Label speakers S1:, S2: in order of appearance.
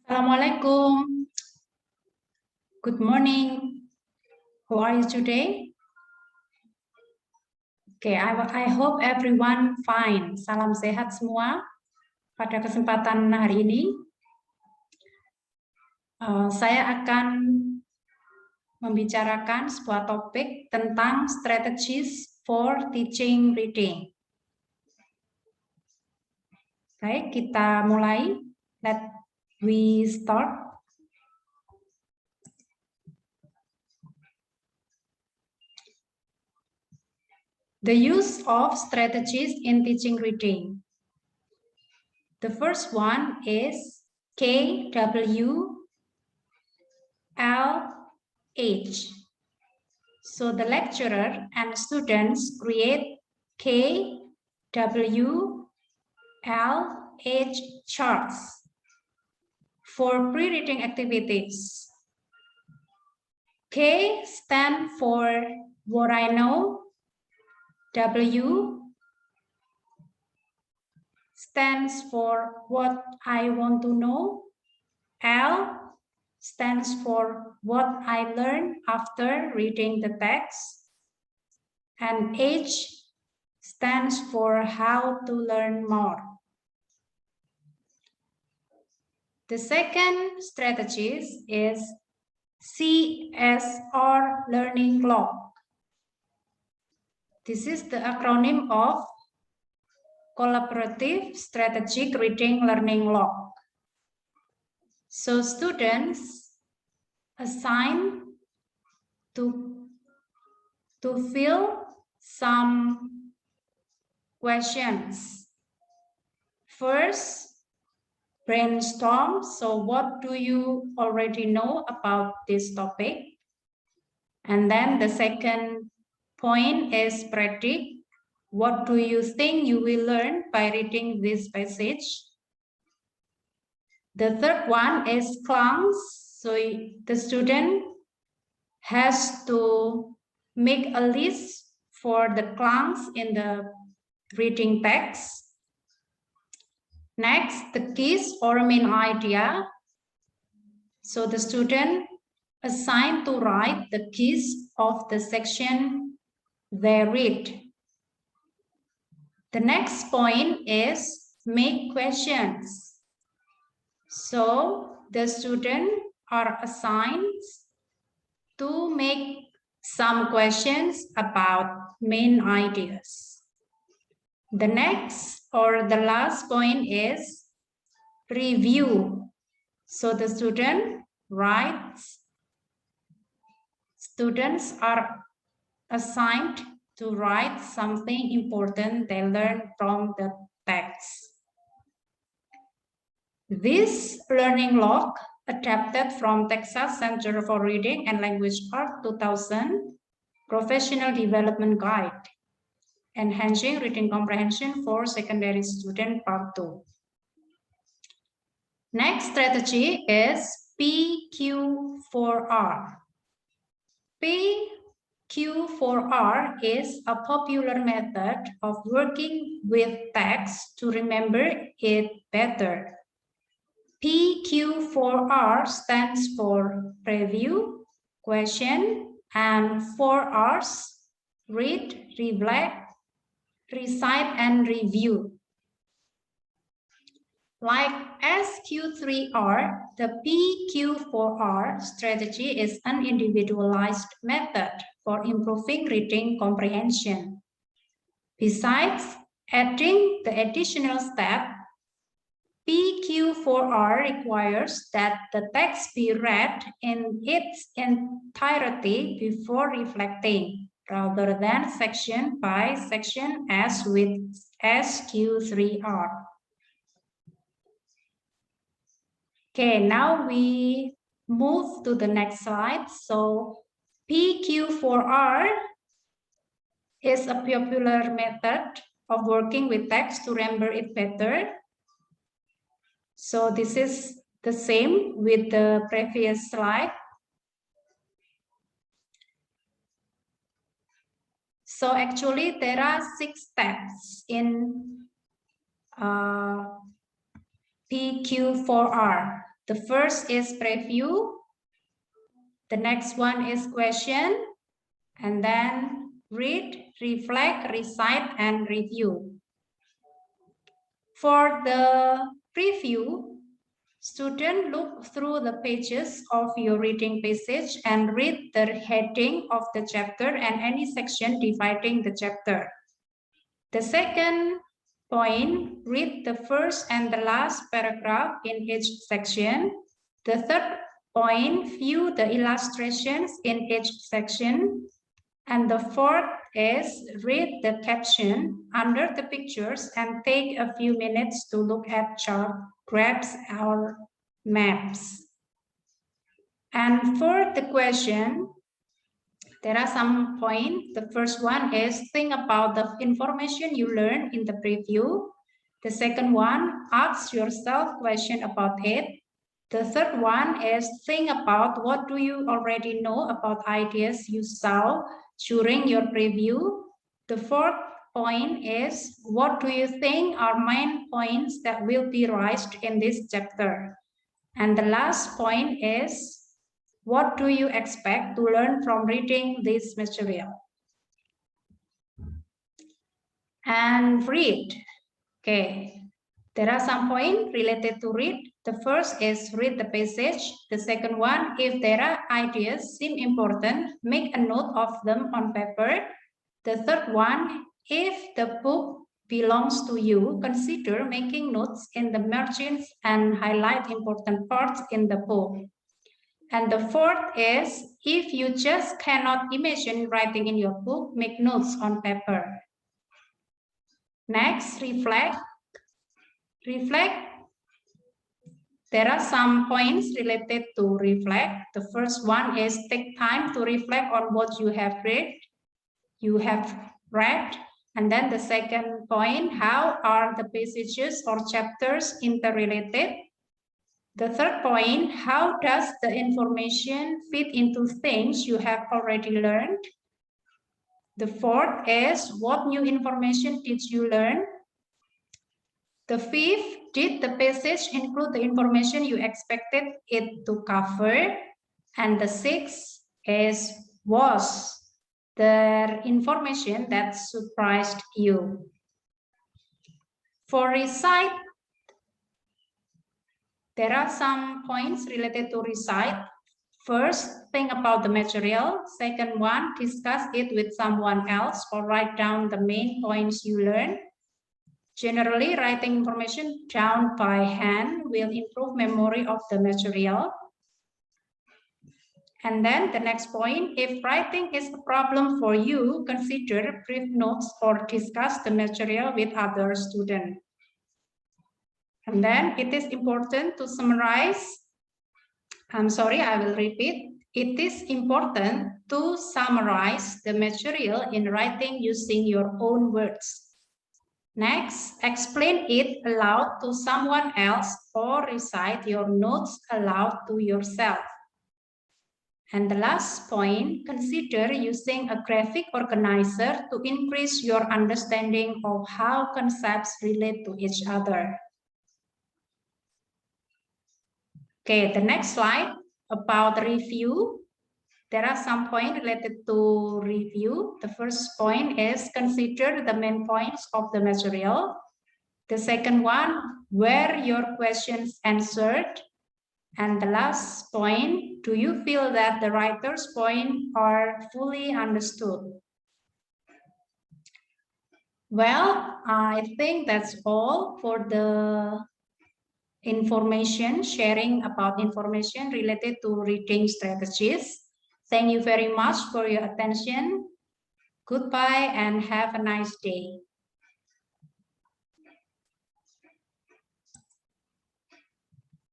S1: Assalamualaikum. Good morning. How are you today? Okay, I hope everyone fine. Salam sehat semua. Pada kesempatan hari ini, saya akan membicarakan sebuah topik tentang strategies for teaching reading. Baik, kita mulai. Let we start. The use of strategies in teaching reading. The first one is KWLH. So the lecturer and students create KWLH charts for pre-reading activities. K stands for what I know. W stands for what I want to know. L stands for what I learned after reading the text. And H stands for how to learn more. The second strategy is CSR learning clock. This is the acronym of Collaborative Strategic Reading Learning Log. So students assigned to fill some questions. First, brainstorm. So what do you already know about this topic? And then the second point is predict. What do you think you will learn by reading this passage? The third one is clunks. So the student has to make a list for the clunks in the reading text. Next, the keys or main idea. So the student assigned to write the keys of the section they read. The next point is make questions. So the students are assigned to make some questions about main ideas. The next or the last point is review. So the student writes. Students are assigned to write something important they learned from the text. This learning log adapted from Texas Center for Reading and Language Arts 2000 Professional Development Guide, Enhancing Reading Comprehension for Secondary Student Part 2. Next strategy is PQ4R. PQ4R is a popular method of working with text to remember it better. PQ4R stands for review, question, and 4 R's, read, reflect, recite, and review. Like SQ3R, the PQ4R strategy is an individualized method for improving reading comprehension. Besides adding the additional step, PQ4R requires that the text be read in its entirety before reflecting, rather than section by section as with SQ3R. Okay, now we move to the next slide. So PQ4R is a popular method of working with text to remember it better. So this is the same with the previous slide. So actually there are 6 steps in PQ4R. The first is preview. The next one is question. And then read, reflect, recite, and review. For the preview, students look through the pages of your reading passage and read the heading of the chapter and any section dividing the chapter. The second point, read the first and the last paragraph in each section. The third point, view the illustrations in each section. And the fourth is read the caption under the pictures and take a few minutes to look at chart, graphs, or maps. And for the question, there are some points. The first one is think about the information you learned in the preview. The second one, ask yourself question about it. The third one is think about what do you already know about ideas you saw during your preview. The fourth point is what do you think are main points that will be raised in this chapter? And the last point is what do you expect to learn from reading this material? And read. Okay, there are some points related to read. The first is read the passage. The second one, if there are ideas seem important, make a note of them on paper. The third one, if the book belongs to you, consider making notes in the margins and highlight important parts in the book. And the fourth is, if you just cannot imagine writing in your book, make notes on paper. Next, reflect. Reflect. There are some points related to reflect. The first one is take time to reflect on what you have read. And then the second point, how are the passages or chapters interrelated? The third point, how does the information fit into things you have already learned? The fourth is, what new information did you learn? The fifth, did the passage include the information you expected it to cover? And the sixth is, was there information that surprised you? For recite, there are some points related to recite. First, think about the material. Second one, discuss it with someone else or write down the main points you learned. Generally, writing information down by hand will improve memory of the material. And then the next point, if writing is a problem for you, consider brief notes or discuss the material with other students. And then it is important to summarize. I'm sorry, I will repeat. It is important to summarize the material in writing using your own words. Next, explain it aloud to someone else or recite your notes aloud to yourself. And the last point, consider using a graphic organizer to increase your understanding of how concepts relate to each other. Okay, the next slide about review. There are some points related to review. The first point is consider the main points of the material. The second one, were your questions answered? And the last point, do you feel that the writer's points are fully understood? Well, I think that's all for the information, sharing about information related to reading strategies. Thank you very much for your attention. Goodbye and have a nice day.